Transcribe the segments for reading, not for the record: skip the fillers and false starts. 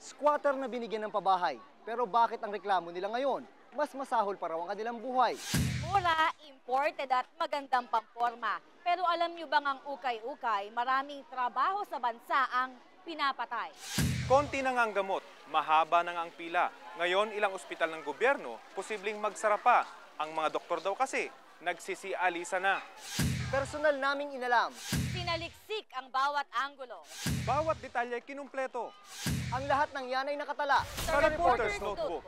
Squatter na binigyan ng pabahay. Pero bakit ang reklamo nila ngayon? Mas masahol pa raw ang kanilang buhay. Mura, imported at magandang pamporma. Pero alam nyo bang ang ukay-ukay, maraming trabaho sa bansa ang pinapatay? Konti na nga ang gamot, mahaba na nga ang pila. Ngayon, ilang ospital ng gobyerno, posibleng magsara pa. Ang mga doktor daw kasi, nagsisialisa na. Personal naming inalam. Sinaliksik ang bawat anggulo. Bawat detalye kinumpleto. Ang lahat ng yan ay nakatala Sa Reporter's Notebook.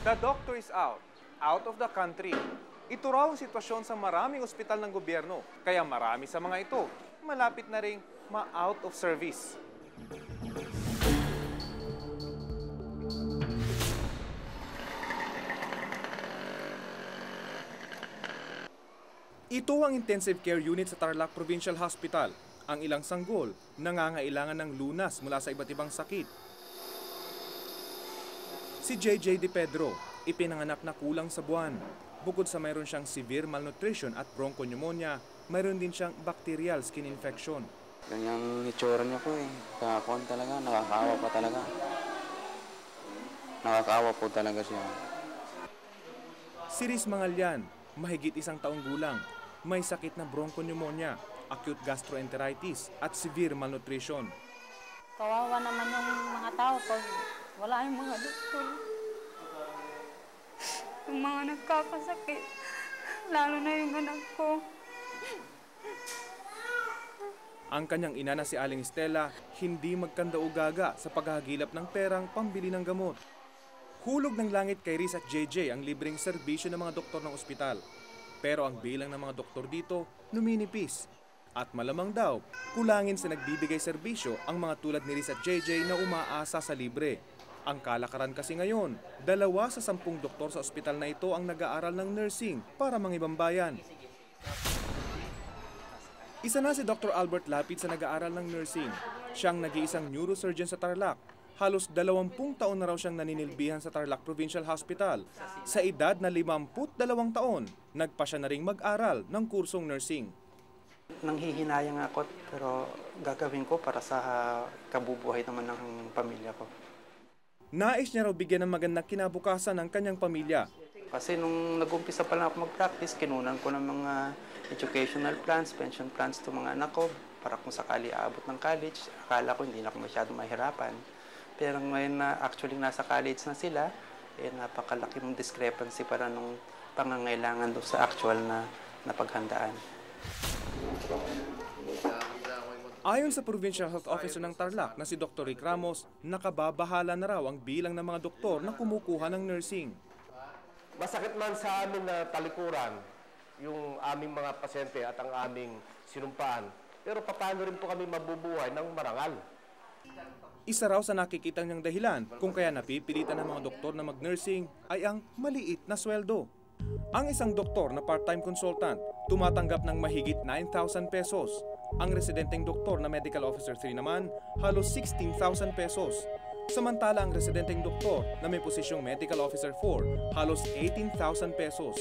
The doctor is out of the country. Ito raw ang sitwasyon sa maraming ospital ng gobyerno. Kaya marami sa mga ito, malapit na ring ma-out of service. Ito ang intensive care unit sa Tarlac Provincial Hospital. Ang ilang sanggol, nangangailangan ng lunas mula sa iba't ibang sakit. Si JJ De Pedro, ipinanganak na kulang sa buwan. Bukod sa mayroon siyang severe malnutrition at bronchopneumonia, mayroon din siyang bacterial skin infection. Ganyang itsura niya po eh. Kakon talaga, nakakaawa pa talaga. Nakakaawa po talaga siya. Si Riz Mangalyan, mahigit 1 taong gulang, may sakit na bronchopneumonia, acute gastroenteritis at severe malnutrition. Kawawa naman yung mga tao pag wala yung mga doktor. Yung mga nagkakasakit, lalo na yung anak ko. Ang kanyang ina na si Aling Estela, hindi magkanda-ugaga sa paghahagilap ng perang pambili ng gamot. Hulog ng langit kay Riz at JJ ang libreng serbisyo ng mga doktor ng ospital. Pero ang bilang ng mga doktor dito, numinipis. At malamang daw, kulangin sa nagbibigay serbisyo ang mga tulad ni Riz at JJ na umaasa sa libre. Ang kalakaran kasi ngayon, 2 sa 10 doktor sa ospital na ito ang nag-aaral ng nursing para mangibang bayan. Isa na si Dr. Albert Lapid sa nag-aaral ng nursing. Siyang nag-iisang neurosurgeon sa Tarlac. Halos 20 taon na raw siyang naninilbihan sa Tarlac Provincial Hospital. Sa edad na 52 taon, nagpa siya na ring mag-aral ng kursong nursing. Nanghihinayang ako pero gagawin ko para sa kabubuhay naman ng pamilya ko. Nais niya raw bigyan ng magandang kinabukasan ng kanyang pamilya. Kasi nung nag-umpisa pa lang ako mag-practice, kinunan ko ng mga educational plans, pension plans to mga anak ko para kung sakali aabot ng college. Akala ko hindi na ako masyadong mahirapan. Pero ngayon na actually nasa college na sila, napakalaki ng discrepancy para nung pangangailangan doon sa actual na paghandaan. Ayon sa Provincial Health Officer ng Tarlac na si Dr. Rick Ramos, nakababahala na raw ang bilang ng mga doktor na kumukuha ng nursing. Masakit man sa amin na talikuran yung aming mga pasyente at ang aming sinumpaan. Pero paano rin po kami mabubuhay ng marangal? Isa raw sa nakikita niyang dahilan kung kaya napipilitan ng mga doktor na mag-nursing ay ang maliit na sweldo. Ang isang doktor na part-time consultant tumatanggap ng mahigit 9,000 pesos. Ang residenteng doktor na Medical Officer 3 naman, halos 16,000 pesos. Samantala ang residenteng doktor na may posisyong Medical Officer 4, halos 18,000 pesos.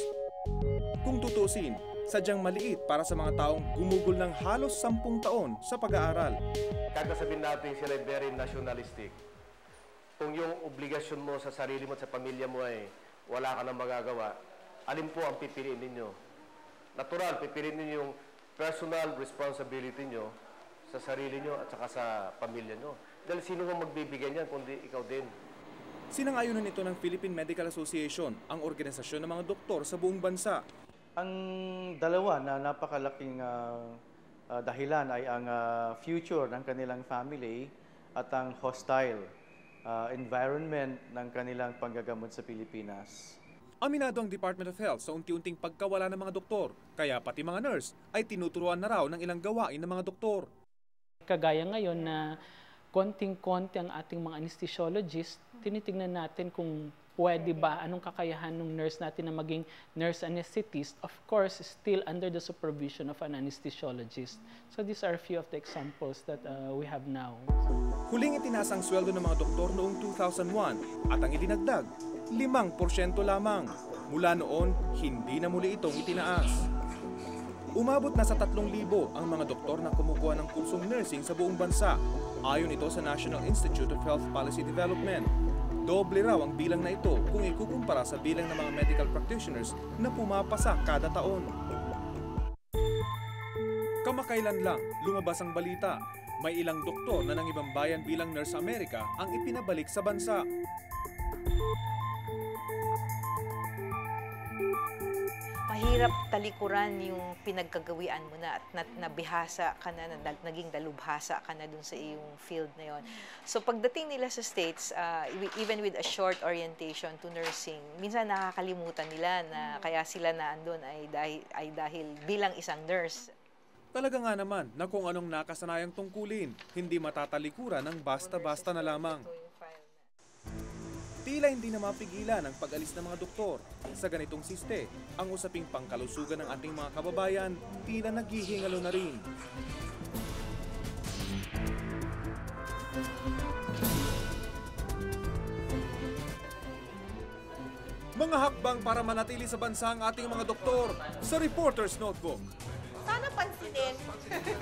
Kung tutusin, sadyang maliit para sa mga taong gumugol ng halos 10 taon sa pag-aaral. Kakasabihin natin sila very nationalistic. Kung yung obligasyon mo sa sarili mo at sa pamilya mo ay wala ka nang magagawa, alin po ang pipiliin ninyo? Natural, pipiliin ninyo yung personal responsibility nyo sa sarili nyo at saka sa pamilya nyo. Dahil sino ang magbibigay niyan kundi ikaw din. Sinang-ayunan ito ng Philippine Medical Association, ang organisasyon ng mga doktor sa buong bansa. Ang dalawa na napakalaking dahilan ay ang future ng kanilang family at ang hostile environment ng kanilang panggagamot sa Pilipinas. Aminado ang Department of Health sa unti-unting pagkawala ng mga doktor, kaya pati mga nurse ay tinuturuan na raw ng ilang gawain ng mga doktor. Kagaya ngayon na konting-konti ang ating mga anesthesiologist, tinitingnan natin kung pwede ba, anong kakayahan ng nurse natin na maging nurse anesthetist, of course, still under the supervision of an anesthesiologist. So these are a few of the examples that we have now. Huling itinaas ang sweldo ng mga doktor noong 2001 at ang idinagdag, 5% lamang. Mula noon, hindi na muli itong itinaas. Umabot na sa 3,000 ang mga doktor na kumukuha ng kursong nursing sa buong bansa. Ayon ito sa National Institute of Health Policy Development. Doble raw ang bilang na ito kung ikukumpara sa bilang ng mga medical practitioners na pumapasa kada taon. Kamakailan lang, lumabas ang balita. May ilang doktor na ng ibang bayan bilang nurse sa Amerika ang ipinabalik sa bansa. Mahirap talikuran yung pinagkagawian mo na at nabihasa ka na, naging dalubhasa ka na dun sa iyong field na yon. So pagdating nila sa States, even with a short orientation to nursing, minsan nakakalimutan nila na kaya sila na andun ay dahil bilang isang nurse. Talaga nga naman na kung anong nakasanayang tungkulin, hindi matatalikuran ng basta-basta na lamang. Tila hindi na mapigilan ang pag-alis ng mga doktor. Sa ganitong siste, ang usaping pangkalusugan ng ating mga kababayan tila naghihingalo na rin. Mga hakbang para manatili sa bansa ang ating mga doktor sa Reporter's Notebook. Sana pansinin.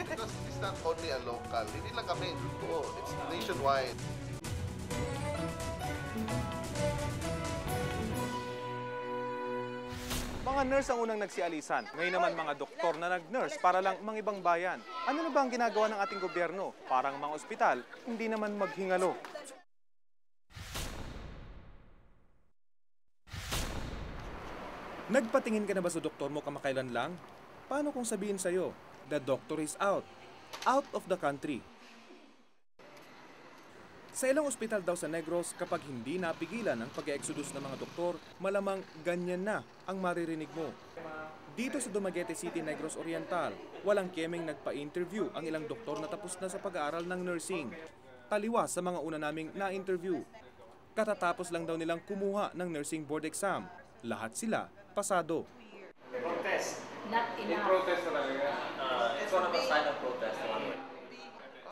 Because it's not only a local, hindi lang kami, it's nationwide. Mga nurse ang unang nagsialisan. Ngayon naman mga doktor na nag-nurse para lang mangibang bayan. Ano na ba ang ginagawa ng ating gobyerno? Parang mga ospital, hindi naman maghingalo. Nagpatingin ka na ba sa doktor mo kamakailan lang? Paano kung sabihin sa'yo, the doctor is out of the country? Sa ilang ospital daw sa Negros, kapag hindi napigilan ang pag-exodus ng mga doktor, malamang ganyan na ang maririnig mo. Dito sa Dumaguete City, Negros Oriental, walang kemeng nagpa-interview ang ilang doktor na tapos na sa pag-aaral ng nursing. Taliwas sa mga una naming na-interview. Katatapos lang daw nilang kumuha ng nursing board exam. Lahat sila pasado. Protest. Not enough. In protest talaga. It's one of a sign of protest.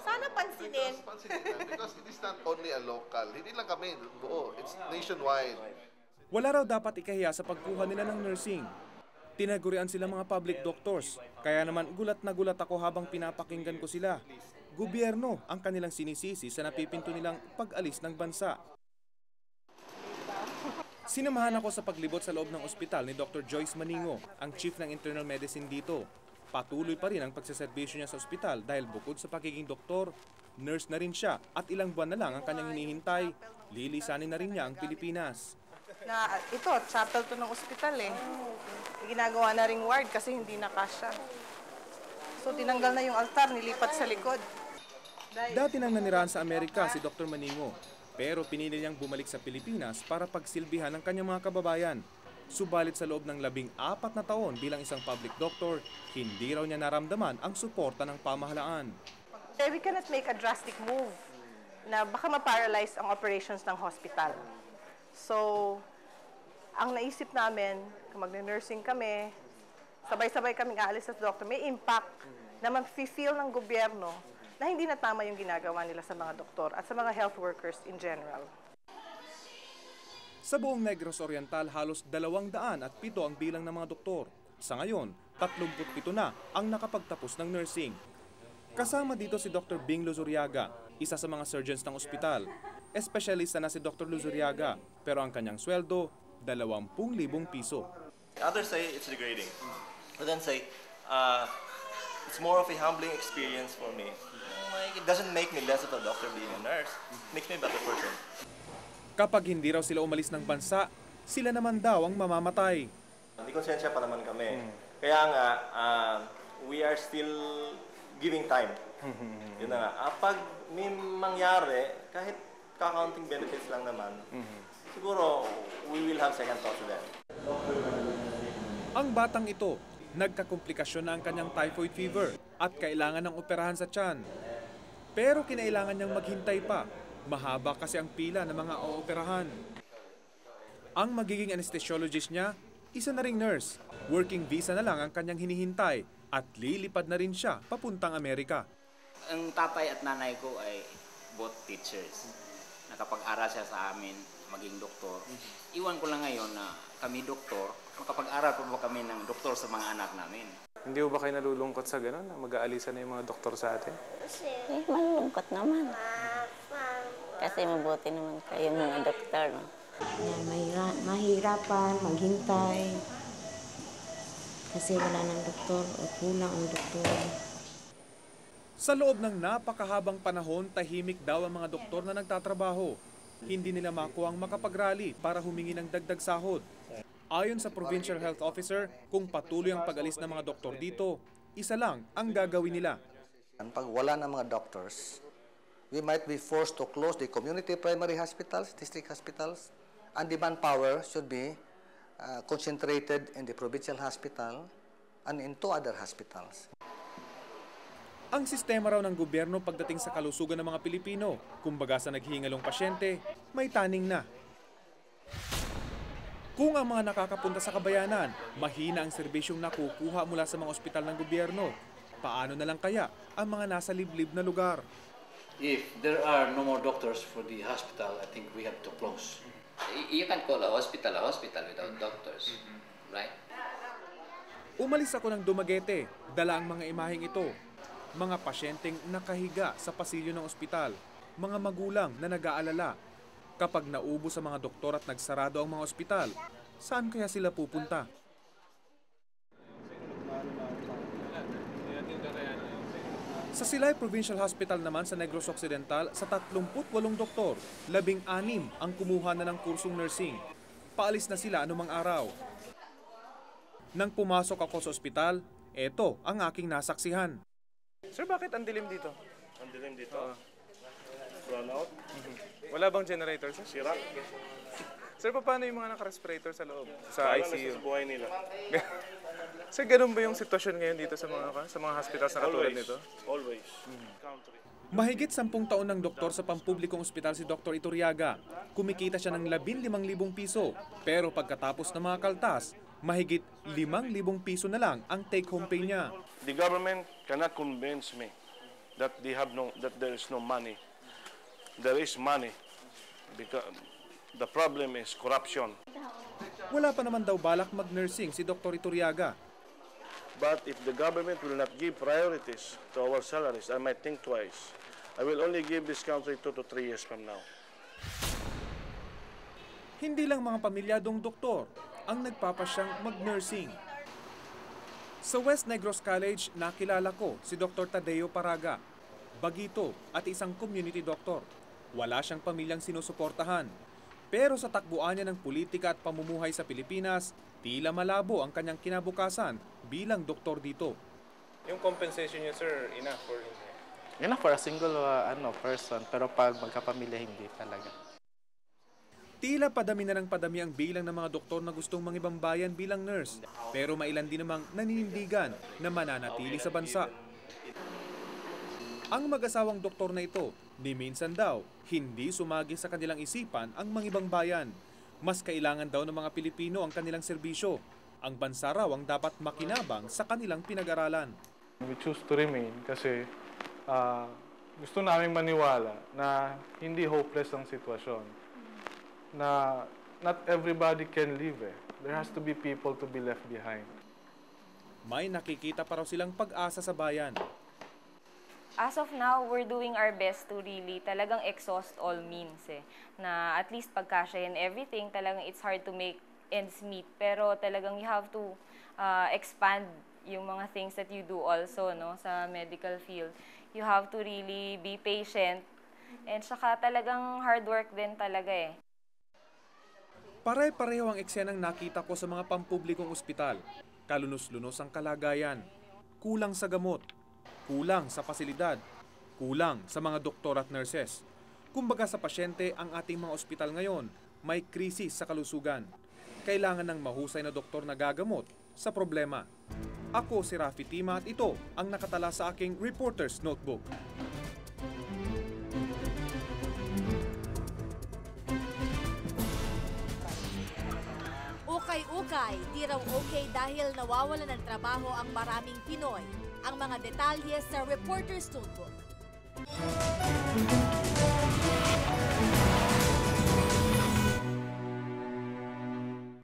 Sana pansinin. Because it is not only a local, hindi lang kami buo, it's nationwide. Wala raw dapat ikahiya sa pagkuha nila ng nursing. Tinagurian sila mga public doctors. Kaya naman gulat na gulat ako habang pinapakinggan ko sila. Gobyerno ang kanilang sinisisi sa napipinto nilang pag-alis ng bansa. Sinamahan ako sa paglibot sa loob ng ospital ni Dr. Joyce Maningo, ang chief ng internal medicine dito. Patuloy pa rin ang pagsaserbisyo niya sa ospital dahil bukod sa pagiging doktor, nurse na rin siya at ilang buwan na lang ang kanyang hinihintay. Lilisanin na rin niya ang Pilipinas. Na ito, chapel to ng ospital eh. Ginagawa na ring ward kasi hindi na kasya. So tinanggal na yung altar, nilipat sa likod. Dati nang nanirahan sa Amerika si Dr. Maningo, pero pinili niyang bumalik sa Pilipinas para pagsilbihan ng kanyang mga kababayan. Subalit sa loob ng 14 na taon bilang isang public doctor, hindi raw niya naramdaman ang suporta ng pamahalaan. We cannot make a drastic move na baka ma-paralyze ang operations ng hospital. So, ang naisip namin, kung magne-nursing kami, sabay-sabay kaming aalis sa doctor, may impact na ma-feel ng gobyerno na hindi na tama yung ginagawa nila sa mga doktor at sa mga health workers in general. Sa buong Negros Oriental, halos 207 ang bilang ng mga doktor. Sa ngayon, 37 na ang nakapagtapos ng nursing. Kasama dito si Dr. Bing Luzuriaga, isa sa mga surgeons ng ospital. Espesyalista na si Dr. Luzuriaga, pero ang kanyang sweldo, 20,000 piso. Others say it's degrading. But then say, it's more of a humbling experience for me. Like, it doesn't make me less of a doctor being a nurse. It makes me a better person. Kapag hindi raw sila umalis ng bansa, sila naman daw ang mamamatay. Hindi konsensya pa naman kami. Kaya nga, we are still giving time. Yun na nga. Pag may mangyari, kahit kakaunting benefits lang naman, siguro we will have second thoughts to them. Ang batang ito, nagkakomplikasyon na ang kanyang typhoid fever at kailangan ng operahan sa tiyan. Pero kinailangan niyang maghintay pa. Mahaba kasi ang pila ng mga ooperahan. Ang magiging anesthesiologist niya, isa na ring nurse. Working visa na lang ang kanyang hinihintay at lilipad na rin siya papuntang Amerika. Ang tatay at nanay ko ay both teachers. Nakapag-aral siya sa amin, maging doktor. Iwan ko lang ngayon na kami doktor, makapag-aral pa ba kami ng doktor sa mga anak namin. Hindi ba kayo nalulungkot sa gano'n na mag-aalisa na yung mga doktor sa atin? Malulungkot naman. Kasi mabuti naman kayo mga doktor. No? Mahirapan, maghintay. Kasi wala ng doktor o kulang ang doktor. Sa loob ng napakahabang panahon, tahimik daw ang mga doktor na nagtatrabaho. Hindi nila makuha ang makapag-rally para humingi ng dagdag sahod. Ayon sa Provincial Health Officer, kung patuloy ang pag-alis ng mga doktor dito, isa lang ang gagawin nila. Pag wala ng mga doctors, we might be forced to close the community primary hospitals, district hospitals, and the manpower should be concentrated in the provincial hospital and in 2 other hospitals. Ang sistema raw ng gobyerno pagdating sa kalusugan ng mga Pilipino, kumbaga sa naghihingalong pasyente, may taning na. Kung ang mga nakakapunta sa kabayanan, mahina ang serbisyong nakukuha mula sa mga ospital ng gobyerno, paano na lang kaya ang mga nasa liblib na lugar? If there are no more doctors for the hospital, I think we have to close. You can call a hospital without doctors, right? Umalis ako ng Dumaguete, dala ang mga imaheng ito. Mga pasyenteng nakahiga sa pasilyo ng ospital, mga magulang na nag-aalala. Kapag naubos sa mga doktor at nagsarado ang mga ospital, saan kaya sila pupunta? Sa Silay Provincial Hospital naman sa Negros Occidental, sa 38 doktor, 16 ang kumuha na ng kursong nursing. Paalis na sila anumang araw. Nang pumasok ako sa ospital, eto ang aking nasaksihan. Sir, bakit ang dilim dito? Ang dilim dito? Brown out? Wala bang generator, sir? Sira. Sir, paano yung mga naka-respirator sa loob? Sa ICU? Sa buhay nila. Sir, ganun ba yung sitwasyon ngayon dito sa mga hospitals na katulad nito? Always. Mahigit 10 taon ng doktor sa pampublikong ospital si Dr. Iturriaga. Kumikita siya ng 15,000 piso. Pero pagkatapos ng mga kaltas, mahigit 5,000 piso na lang ang take-home pay niya. The government cannot convince me that that there is no money. There is money. Because the problem is corruption. Wala pa naman daw balak mag-nursing si Dr. Iturriaga. But if the government will not give priorities to our salaries, I might think twice. I will only give this country 2 to 3 years from now. Hindi lang mga pamilyadong doktor ang nagpapasyang mag-nursing. Sa West Negros College, nakilala ko si Dr. Tadeo Paraga, bagito at isang community doctor. Wala siyang pamilyang sinusuportahan. Pero sa takbuhan niya ng politika at pamumuhay sa Pilipinas, tila malabo ang kanyang kinabukasan bilang doktor dito. Yung compensation niya, sir, enough for him? Enough for a single person, pero pag magkapamilya, hindi talaga. Tila padami na ng padami ang bilang ng mga doktor na gustong mangibang bayan bilang nurse, pero mailan din namang naninindigan na mananatili sa bansa. Ang mag-asawang doktor na ito, ni minsan daw, hindi sumagi sa kanilang isipan ang mangibang bayan. Mas kailangan daw ng mga Pilipino ang kanilang serbisyo. Ang bansa raw ang dapat makinabang sa kanilang pinag-aralan. We choose to remain kasi gusto namin maniwala na hindi hopeless ang sitwasyon. Na not everybody can live eh. There has to be people to be left behind. May nakikita pa raw silang pag-asa sa bayan. As of now, we're doing our best to really talagang exhaust all means eh. Na at least pagkasya and everything, talagang it's hard to make ends meet. Pero talagang you have to expand yung mga things that you do also no, sa medical field. You have to really be patient and saka talagang hard work din talaga eh. Pare-pareho ang eksenang nakita ko sa mga pampublikong ospital. Kalunos-lunos ang kalagayan. Kulang sa gamot. Kulang sa pasilidad, kulang sa mga doktor at nurses. Kumbaga sa pasyente, ang ating mga ospital ngayon, may krisis sa kalusugan. Kailangan ng mahusay na doktor na gagamot sa problema. Ako si Rafi Tima at ito ang nakatala sa aking Reporter's Notebook. ukay-ukay, di raw okay dahil nawawalan ng trabaho ang maraming Pinoy. Ang mga detalye sa Reporter's Notebook.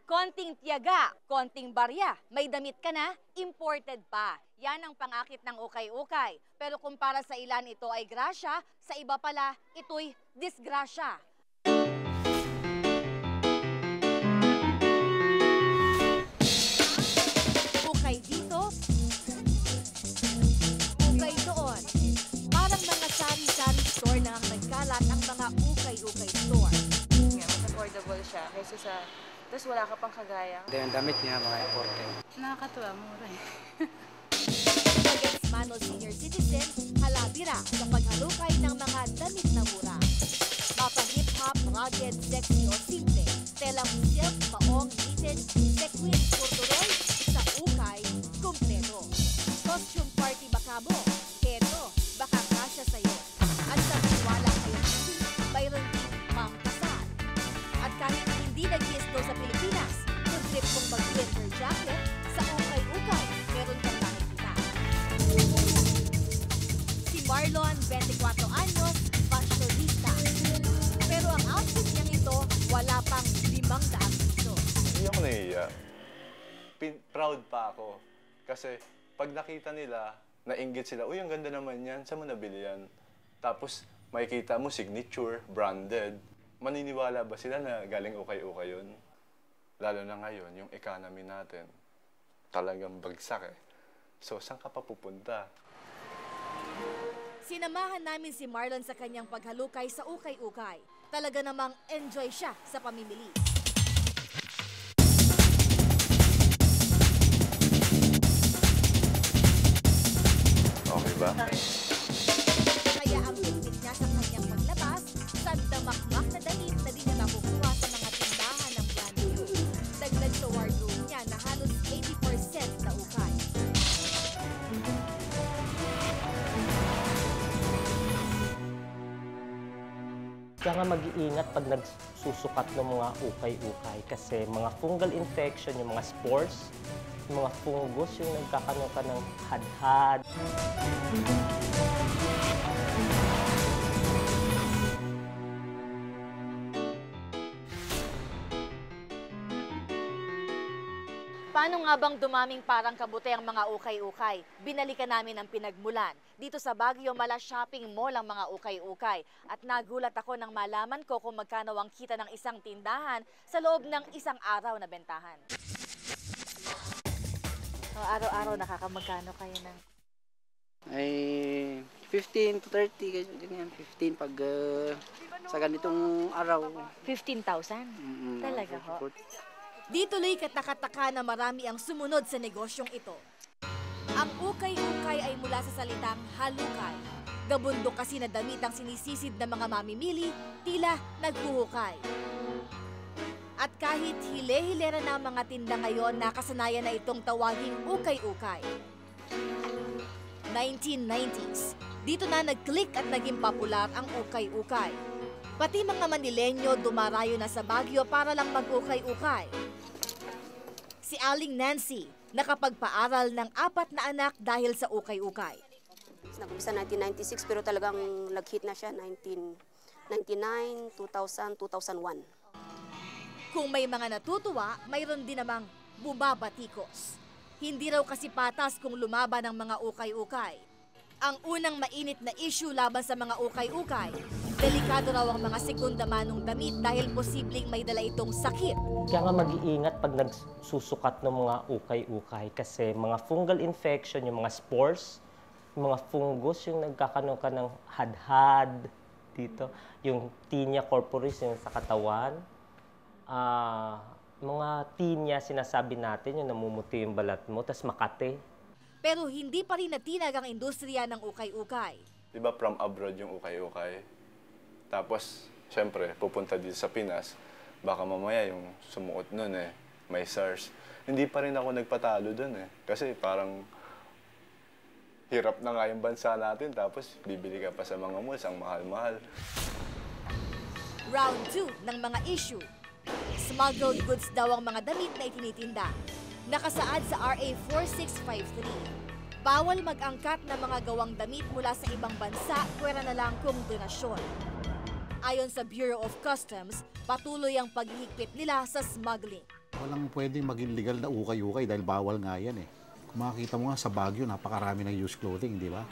Konting tiyaga, konting barya, may damit ka na, imported pa. Yan ang pangakit ng ukay-ukay. Pero kumpara sa ilan ito ay grasya, sa iba pala ito'y disgrasya. Ukay dito, ukay doon. Parang mga sari-sari store na ang nagkalat ang mga ukay-ukay store. Mas affordable siya kaysa sa... Tapos wala ka pang kagaya. Yung damit niya, mga importe. Nakakatuwa, mura eh. Bagets Mano Senior Citizen, halabira sa paghalukay ng mga damit na mura. Mapa hip-hop, rugged, sexy o simple, telang silk, maong, knitted, sequin, corduroy, sa ukay, kumpleto. Costume party baka mo, eto, baka kasya sa'yo. At sa wala kayo hindi, mayroon din pangkasal. At kahit hindi nag-isto sa Pilipinas, kung trip mong mag-winter jacket, sa ukay-ukay, meron kang nakikita. Si Marlon, 24 anyos, fashionista. Pero ang outfit niyang ito, wala pang 500 piso. Hindi ako nahiya. Proud pa ako. Kasi pag nakita nila, nainggit sila, uy, ang ganda naman yan, saan mo nabili yan? Tapos makikita mo signature, branded. Maniniwala ba sila na galing ukay-ukay yun? Lalo na ngayon, yung economy natin, talagang bagsak eh. So, saan ka pa pupunta? Sinamahan namin si Marlon sa kanyang paghalukay sa ukay-ukay. Talaga namang enjoy siya sa pamimili. Okay ba? Kaya ang bitbit niya sa kanyang paglabas, sandamakmak na damit na di niya makukuha sa mga tindahan ng brand new. Dagdag sa wardrobe niya na halos 80% na ukay. Kaya nga mag-iingat pag nagsusukat ng mga ukay-ukay kasi mga fungal infection, yung mga spores, yung mga fungus, yung nagkakaroon ka ng hadhad. Paano nga bang dumaming parang kabuti ang mga ukay-ukay? Binalikan namin ang pinagmulan. Dito sa Baguio, Mala Shopping Mall ang mga ukay-ukay. At nagulat ako nang malaman ko kung magkano ang kita ng isang tindahan sa loob ng isang araw na bentahan. So, araw-araw nakakamagkano kayo ng... Ay, 15 to 30, ganyan. 15 pag sa ganitong araw. 15,000? Talaga ho? Di tuloy katakataka na marami ang sumunod sa negosyong ito. Ang ukay-ukay ay mula sa salitang halukay. Gabundok kasi na damit ang sinisisid ng mga mamimili, tila naghuhukay. At kahit hile-hilera na ang mga tinda ngayon, nakasanayan na itong tawaging ukay-ukay. 1990s, dito na nag-click at naging popular ang ukay-ukay. Pati mga Manileño dumarayo na sa Baguio para lang mag-ukay-ukay. Si Aling Nancy, nakapagpaaral ng 4 na anak dahil sa ukay-ukay. Nag-umpisa 1996 pero talagang nag-hit na siya 1999, 2000, 2001. Kung may mga natutuwa, mayroon din namang bumabatikos. Hindi raw kasi patas kung lumaban ang mga ukay-ukay. Ang unang mainit na issue laban sa mga ukay-ukay, delikado raw ang mga segunda manong damit dahil posibleng may dala itong sakit. Kaya nga mag-iingat pag nagsusukat ng mga ukay-ukay kasi mga fungal infection, yung mga spores, yung mga fungus, yung nagkakaroon ka ng hadhad dito, yung tinea corporis yung sa katawan, mga tinea sinasabi natin, yung namumuti yung balat mo, tas makate. Pero hindi pa rin natinag ang industriya ng ukay-ukay. Di ba from abroad yung ukay-ukay? Tapos, syempre, pupunta dito sa Pinas, baka mamaya yung sumuot nun eh, may SARS. Hindi pa rin ako nagpatalo dun eh. Kasi parang hirap na nga yung bansa natin, tapos bibili ka pa sa mga malls, ang mahal-mahal. Round 2 ng mga issue. Smuggled goods daw ang mga damit na itinitinda. Nakasaad sa RA 4653. Bawal mag-angkat ng mga gawang damit mula sa ibang bansa, pwera na lang kung donasyon. Ayon sa Bureau of Customs, patuloy ang paghihigpit nila sa smuggling. Walang pwedeng maging legal na ukay-ukay dahil bawal nga yan eh. Kung makikita mo nga sa Baguio, napakarami ng used clothing, di ba?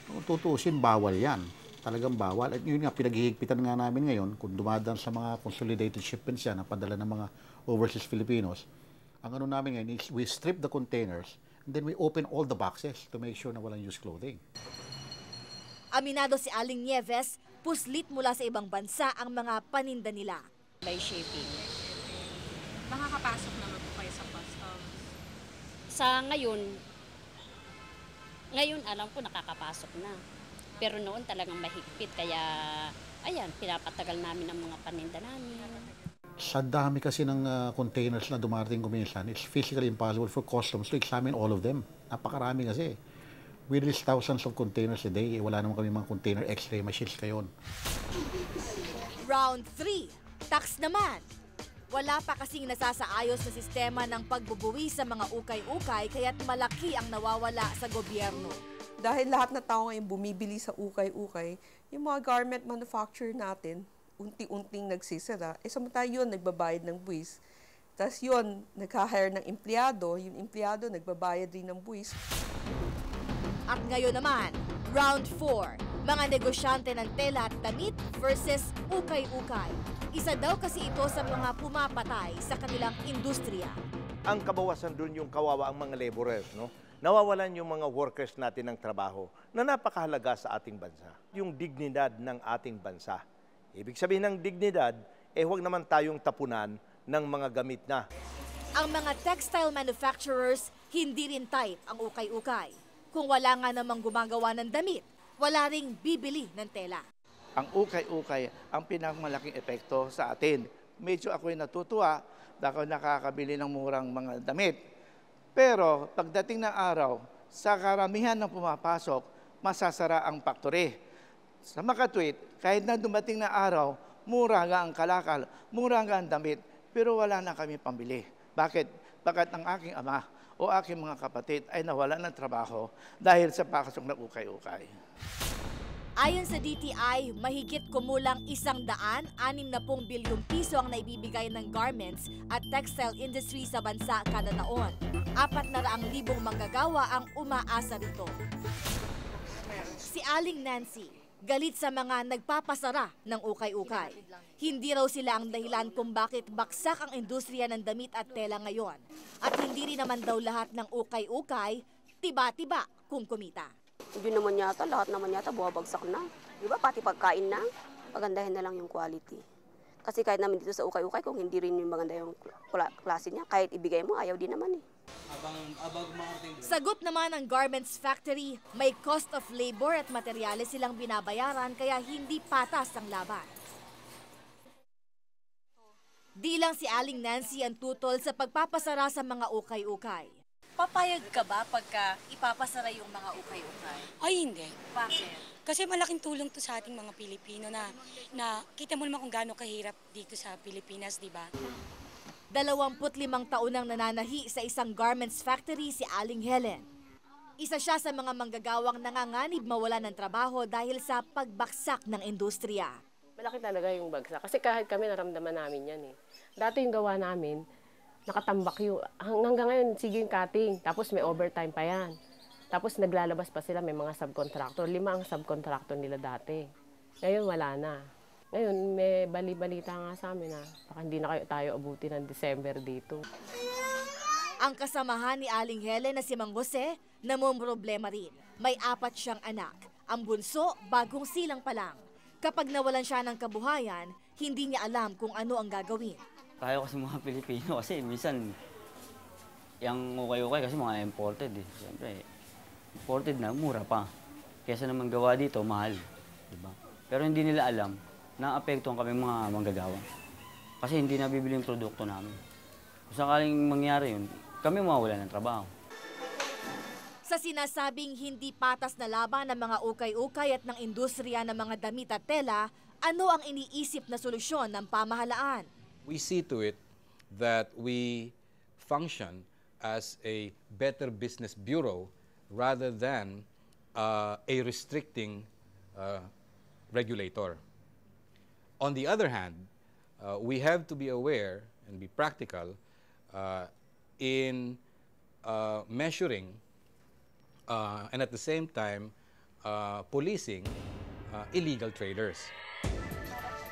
Kung tutusin, bawal yan. Talagang bawal. At yun nga, pinaghihigpitan nga namin ngayon, kung dumadaan sa mga consolidated shipments yan, na padala ng mga overseas Filipinos, ang ano namin ngayon is we strip the containers and then we open all the boxes to make sure na walang used clothing. Aminado si Aling Nieves, puslit mula sa ibang bansa ang mga paninda nila. By shipping. Nakakapasok naman po kayo sa customs? Sa ngayon alam ko nakakapasok na. Pero noon talagang mahigpit, kaya ayan, pinapatagal namin ang mga paninda namin. Sa dami kasi ng containers na dumarating kuminsan, it's physically impossible for customs to examine all of them. Napakarami kasi. We release thousands of containers a day. Wala naman kami mga container x-ray machines kayon. Round 3, tax naman. Wala pa kasing nasasaayos na sistema ng pagbubuwi sa mga ukay-ukay kaya't malaki ang nawawala sa gobyerno. Dahil lahat na tao ngayon bumibili sa ukay-ukay, yung mga garment manufacturer natin, unti-unting nagsisira. Samantala yun, nagbabayad ng buwis. Tapos yun, nagka-hire ng empleyado, yung empleyado nagbabayad din ng buwis. At ngayon naman, round 4, mga negosyante ng tela at damit versus ukay-ukay. Isa daw kasi ito sa mga pumapatay sa kanilang industriya. Ang kabawasan doon yung kawawa ang mga laborers, no? Nawawalan yung mga workers natin ng trabaho na napakahalaga sa ating bansa. Yung dignidad ng ating bansa. Ibig sabihin ng dignidad, huwag naman tayong tapunan ng mga gamit na. Ang mga textile manufacturers, hindi rin type ang ukay-ukay. Kung wala nga namang gumagawa ng damit, wala ring bibili ng tela. Ang ukay-ukay ang pinakamalaking epekto sa atin. Medyo ako'y natutuwa dahil nakakabili ng murang mga damit. Pero pagdating ng araw, sa karamihan ng pumapasok, masasara ang factory. Sa makatwid, kahit na dumating na araw, mura nga ang kalakal, mura nga ang damit, pero wala na kami pambili. Bakit? Bakit ang aking ama o aking mga kapatid ay nawala ng trabaho dahil sa pakasok na ukay-ukay. Ayon sa DTI, mahigit kumulang 160 bilyong piso ang naibibigay ng garments at textile industry sa bansa kada taon. 400,000 manggagawa ang umaasa rito. Si Aling Nancy, galit sa mga nagpapasara ng ukay-ukay. Hindi raw sila ang dahilan kung bakit baksak ang industriya ng damit at tela ngayon. At hindi rin naman daw lahat ng ukay-ukay, tiba-tiba kung kumita. Hindi naman yata, lahat naman yata buwabagsak na. Di ba? Pati pagkain na, pagandahin na lang yung quality. Kasi kahit naman dito sa ukay-ukay, kung hindi rin yung maganda yung klase niya, kahit ibigay mo, ayaw din naman eh. Sagot naman ng Garments Factory, may cost of labor at materyales silang binabayaran kaya hindi patas ang laban. Di lang si Aling Nancy ang tutol sa pagpapasara sa mga ukay-ukay. Papayag ka ba pagka ipapasara yung mga ukay-ukay? Ay, hindi. Bakit? Kasi malaking tulong to sa ating mga Pilipino na kita mo naman kung gaano kahirap dito sa Pilipinas, di ba? 25 taon nang nananahi sa isang garments factory si Aling Helen. Isa siya sa mga manggagawang nanganganib mawala ng trabaho dahil sa pagbaksak ng industriya. Malaki talaga yung bagsak. Kasi kahit kami naramdaman namin yan eh. Dati yung gawa namin, nakatambak yung, hanggang ngayon, sige yung cutting. Tapos may overtime pa yan. Tapos naglalabas pa sila, may mga subcontractor. 5 ang subcontractor nila dati. Ngayon wala na. Ngayon may bali-balita nga sa amin na baka hindi na tayo abuti ng December dito. Ang kasamahan ni Aling Helen na si Mang Jose, namumroblema rin. May 4 siyang anak. Ang bunso, bagong silang pa lang. Kapag nawalan siya ng kabuhayan, hindi niya alam kung ano ang gagawin. Tayo kasi mga Pilipino kasi minsan yung ukay-ukay kasi mga imported eh. Siyempre, imported na, mura pa. Kesa naman gawa dito, mahal. Diba? Pero hindi nila alam na apektuhan kami mga manggagawa. Kasi hindi nabibili yung produkto namin. Kung sakaling mangyari yun, kami mawawala ng trabaho. Sa sinasabing hindi patas na laban ng mga ukay-ukay at ng industriya ng mga damit at tela, ano ang iniisip na solusyon ng pamahalaan? We see to it that we function as a better business bureau rather than a restricting regulator. On the other hand, we have to be aware and be practical in measuring and at the same time policing illegal traders.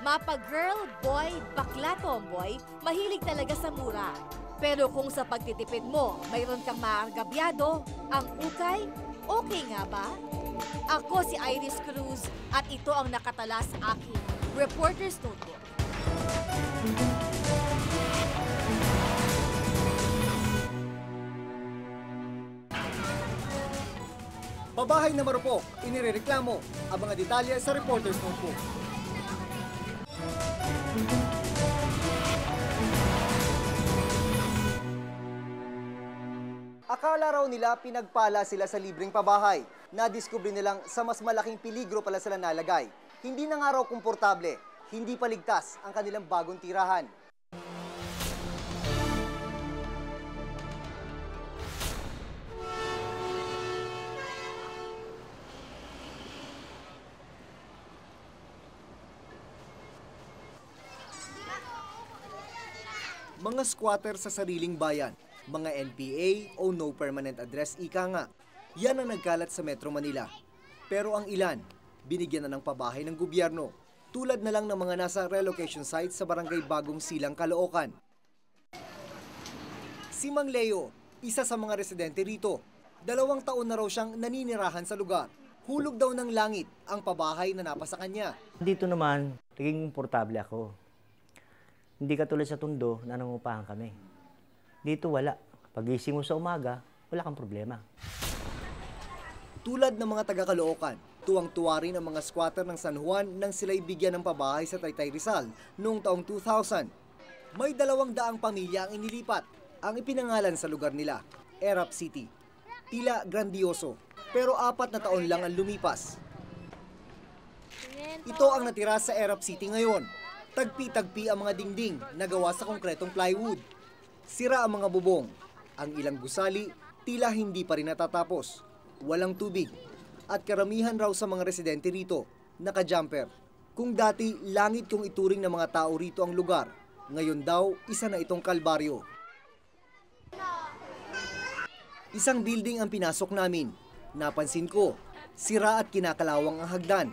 Mapa-girl, boy, bakla, tomboy, mahilig talaga sa mura. Pero kung sa pagtitipid mo, mayroon kang maargabyado, ang ukay, okay nga ba? Ako si Iris Cruz at ito ang nakatala sa aking Reporter's Notebook. Pabahay na marupok, inirereklamo ang mga detalye sa Reporter's Notebook. Akala raw nila pinagpala sila sa libreng pabahay. Nadiskubre nilang sa mas malaking peligro pala sila nalagay. Hindi na nga raw komportable, hindi paligtas ang kanilang bagong tirahan. Mga squatter sa sariling bayan, mga NPA o No Permanent Address ika nga. Yan ang nagkalat sa Metro Manila. Pero ang ilan, binigyan na ng pabahay ng gobyerno, tulad na lang ng mga nasa relocation sites sa barangay Bagong Silang, Caloocan. Si Mang Leo, isa sa mga residente rito, 2 taon na raw siyang naninirahan sa lugar. Hulog daw ng langit ang pabahay na napasa kanya. Dito naman, naging komportable ako. Hindi katulad sa Tondo na nangungupahan kami. Dito wala. Pagising mo sa umaga, wala kang problema. Tulad ng mga taga-Caloocan, tuwang-tuwa rin ang mga squatter ng San Juan nang sila'y bigyan ng pabahay sa Taytay Rizal noong taong 2000. May 200 pamilya ang inilipat. Ang ipinangalan sa lugar nila, Erap City. Tila grandioso, pero 4 na taon lang ang lumipas. Ito ang natira sa Erap City ngayon. Tagpi-tagpi ang mga dingding na gawa sa konkretong plywood. Sira ang mga bubong. Ang ilang gusali, tila hindi pa rin natatapos. Walang tubig. At karamihan raw sa mga residente rito, naka-jumper. Kung dati, langit kung ituring ng mga tao rito ang lugar, ngayon daw, isa na itong kalbaryo. Isang building ang pinasok namin. Napansin ko, sira at kinakalawang ang hagdan.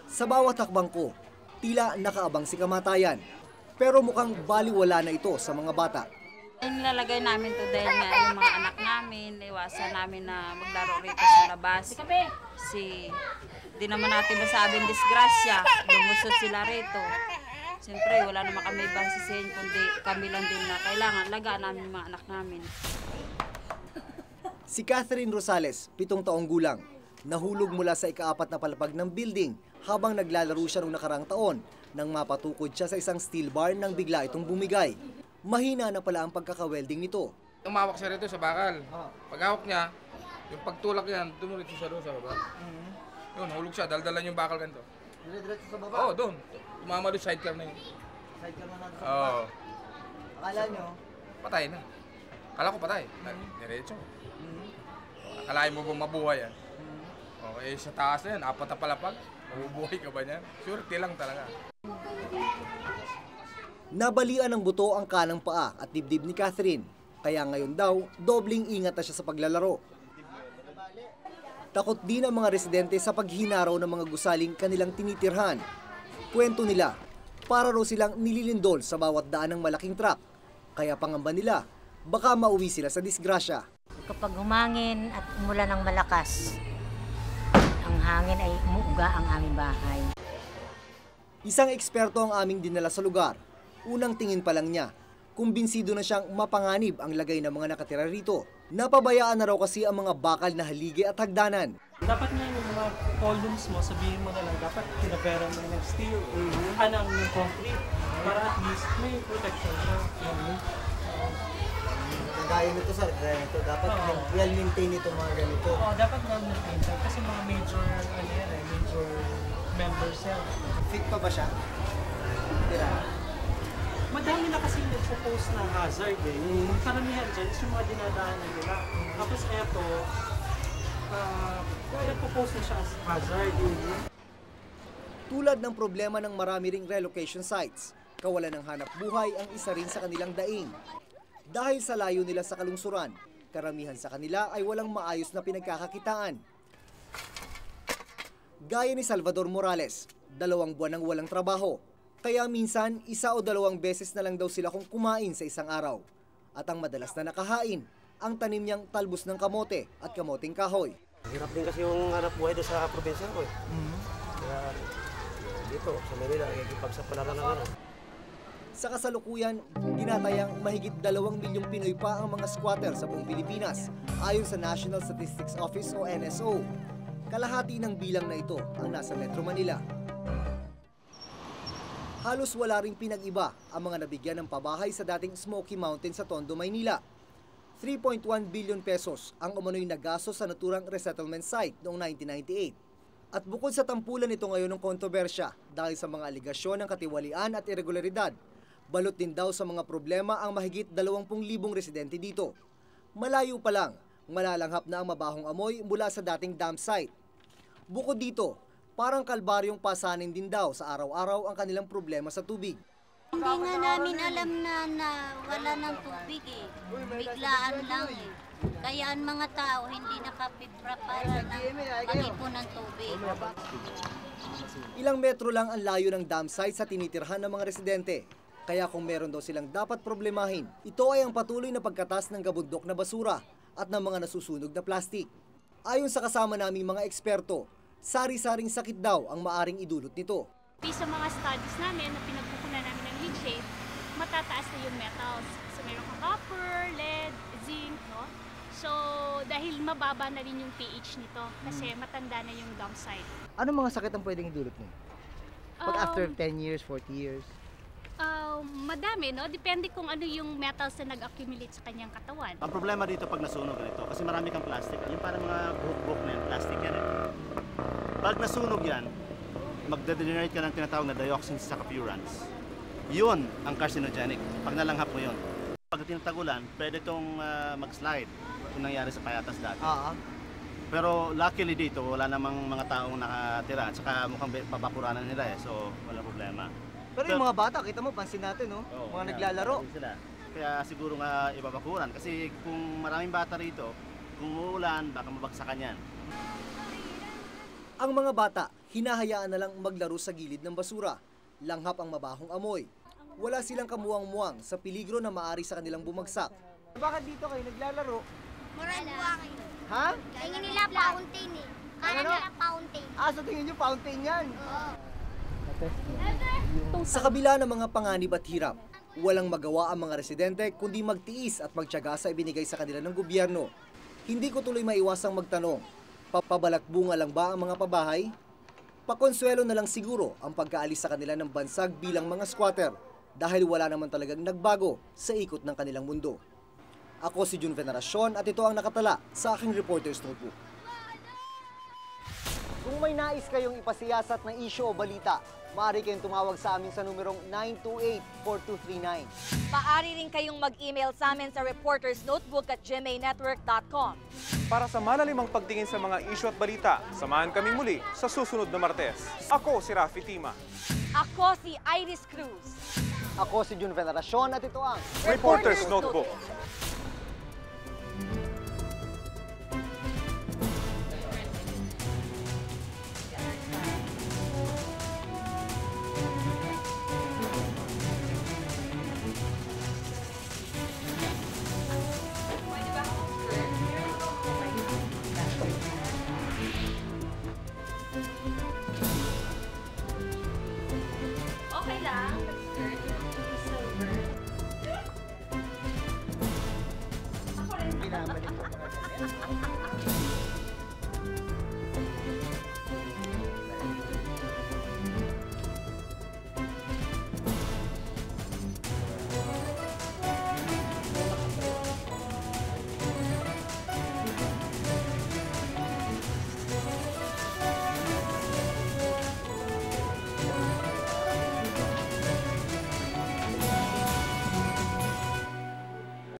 Sa bawat hakbang ko, tila nakaabang si kamatayan. Pero mukhang baliwala na ito sa mga bata. Nilalagay namin to dahil nga yung mga anak namin, iwasan namin na maglaro rito sa labas. Di naman natin masabing disgrasya, lumusot sila rito. Siyempre, wala naman kami ibang sisihin, kundi kami lang din na kailangan lagaan namin yung mga anak namin. Si Catherine Rosales, 7 taong gulang, nahulog mula sa ika-4 na palapag ng building habang naglalaro siya noong nakarang taon nang mapatukod siya sa isang steel bar nang bigla itong bumigay. Mahina na pala ang pagkaka-welding nito. Umawak siya rito sa bakal. Paghawak niya, yung pagtulak yan, tumuritso siya doon sa baba. Yun, nahulog siya, daldalan yung bakal ganito. Dire-diretso sa baba? Oo, doon. Tumama doon, sidecar na yun. Sidecar na natin sa baba? Oo. Akala nyo? Patay na. Akala ko patay. Diretso. Akalain mo bang mabuhay yan? Okay, sa taas na yan, 4 na palapag. Mabubuhay ka ba niyan? Surety lang talaga. Nabalian ng buto ang kanang paa at dibdib ni Catherine. Kaya ngayon daw, dobling ingat na siya sa paglalaro. Takot din ang mga residente sa paghinaraw ng mga gusaling kanilang tinitirhan. Kwento nila, para raw silang nililindol sa bawat daan ng malaking truck. Kaya pangamba nila, baka mauwi sila sa disgrasya. Kapag humangin at umulan ng malakas, ang hangin ay umuuga ang aming bahay. Isang eksperto ang aming dinala sa lugar. Unang tingin pa lang niya, kumbinsido na siyang mapanganib ang lagay ng mga nakatira rito. Napabayaan na raw kasi ang mga bakal na haligi at hagdanan. Dapat nga yung mga columns mo, sabihin mo na lang, dapat pinapera mo ng steel o ng concrete para at least may protection na. Gaya nito sir, gaya nito. Dapat well-maintain ito mga ganito. Oo, dapat well-maintain kasi mga major members yan. Fit pa ba siya? Tira. Madami na kasi nagpo-post na hazard eh. Karamihan dyan is yung mga dinadaanan nila. Tapos eto, nagpo-post na siya as hazard. Tulad ng problema ng marami ring relocation sites, kawalan ng hanap buhay ang isa rin sa kanilang daing. Dahil sa layo nila sa kalungsuran, karamihan sa kanila ay walang maayos na pinagkakakitaan. Gaya ni Salvador Morales, 2 buwan nang walang trabaho. Kaya minsan, 1 o 2 beses na lang daw sila kung kumain sa isang araw. At ang madalas na nakahain, ang tanim niyang talbos ng kamote at kamoting kahoy. Hirap din kasi yung hanap buhay doon sa probinsya ko eh. Kaya dito, sa Manila, ipagsapalaran ng ano. Sa kasalukuyan, ginatayang mahigit 2 milyong Pinoy pa ang mga squatter sa buong Pilipinas, ayon sa National Statistics Office o NSO. Kalahati ng bilang na ito ang nasa Metro Manila. Halos wala ring pinag-iba ang mga nabigyan ng pabahay sa dating Smoky Mountain sa Tondo, Maynila. 3.1 billion pesos ang umano'y nagastos sa naturang resettlement site noong 1998. At bukod sa tampulan nito ngayon ng kontrobersya dahil sa mga aligasyon ng katiwalian at irregularidad, balot din daw sa mga problema ang mahigit 20,000 residente dito. Malayo pa lang, malalanghap na ang mabahong amoy mula sa dating dam site. Bukod dito, parang kalbaryong pasanin din daw sa araw-araw ang kanilang problema sa tubig. Hindi nga namin alam na wala ng tubig eh. Biglaan lang eh. Kaya ang mga tao hindi nakapipra para mag-ipon ng tubig. Ilang metro lang ang layo ng dam site sa tinitirhan ng mga residente. Kaya kung meron daw silang dapat problemahin, ito ay ang patuloy na pagkatas ng gabundok na basura at ng mga nasusunog na plastik. Ayon sa kasama naming mga eksperto, sari-saring sakit daw ang maaring idulot nito. Sa mga studies namin na pinagkukunan namin ng leachate, matataas na yung metals. So meron ka copper, lead, zinc, no? So dahil mababa na rin yung pH nito kasi matanda na yung dam site. Anong mga sakit ang pwedeng idulot niyo? Pag after 10 years, 40 years? Madami, no? Depende kung ano yung metals na nag-accumulate sa kanyang katawan. Ang problema dito pag nasunog ganito, kasi marami kang plastic. Yung parang mga buhok-buhok na yan, plastic yan eh. Pag nasunog yan, magde-generate ka ng tinatawag na dioxins sa furans. Yun ang carcinogenic. Pag nalanghap mo yun. Pag tinatagulan, pwede itong mag-slide. Kung nangyari sa Payatas dati. Pero luckily dito, wala namang mga taong nakatira. At saka mukhang papapuranan nila eh. So, wala problema. Pero yung mga bata, kita mo, pansin natin, no? Mga naglalaro. Sila. Kaya siguro nga ibabakuran. Kasi kung maraming bata rito, kung uulan, baka mabagsakan yan. Ang mga bata, hinahayaan na lang maglaro sa gilid ng basura. Langhap ang mabahong amoy. Wala silang kamuwang-muwang sa peligro na maari sa kanilang bumagsak. Bakit dito kayo naglalaro? Maraming buwangin. Ha? Tingin nila fountain eh. Kala nila fountain. Sa tingin nyo fountain yan? Sa kabila ng mga panganib at hirap, walang magawa ang mga residente kundi magtiis at magtiyaga sa ibinigay sa kanila ng gobyerno. Hindi ko tuloy maiwasang magtanong, papabalat bunga lang ba ang mga pabahay? Pakonsuelo na lang siguro ang pagkaalis sa kanila ng bansag bilang mga squatter dahil wala naman talagang nagbago sa ikot ng kanilang mundo. Ako si Jun Veneracion at ito ang nakatala sa aking Reporter's Notebook. Kung may nais kayong ipasiyasat na isyu o balita, maaari kayong tumawag sa amin sa numerong 928-4239. Maaari rin kayong mag-email sa amin sa reportersnotebook@gmanetwork.com. Para sa malalimang pagtingin sa mga isyu at balita, samahan kaming muli sa susunod na Martes. Ako si Rafi Tima. Ako si Iris Cruz. Ako si Jun Veneracion at ito ang Reporter's Notebook. Okay lang. Silver. Ako rin.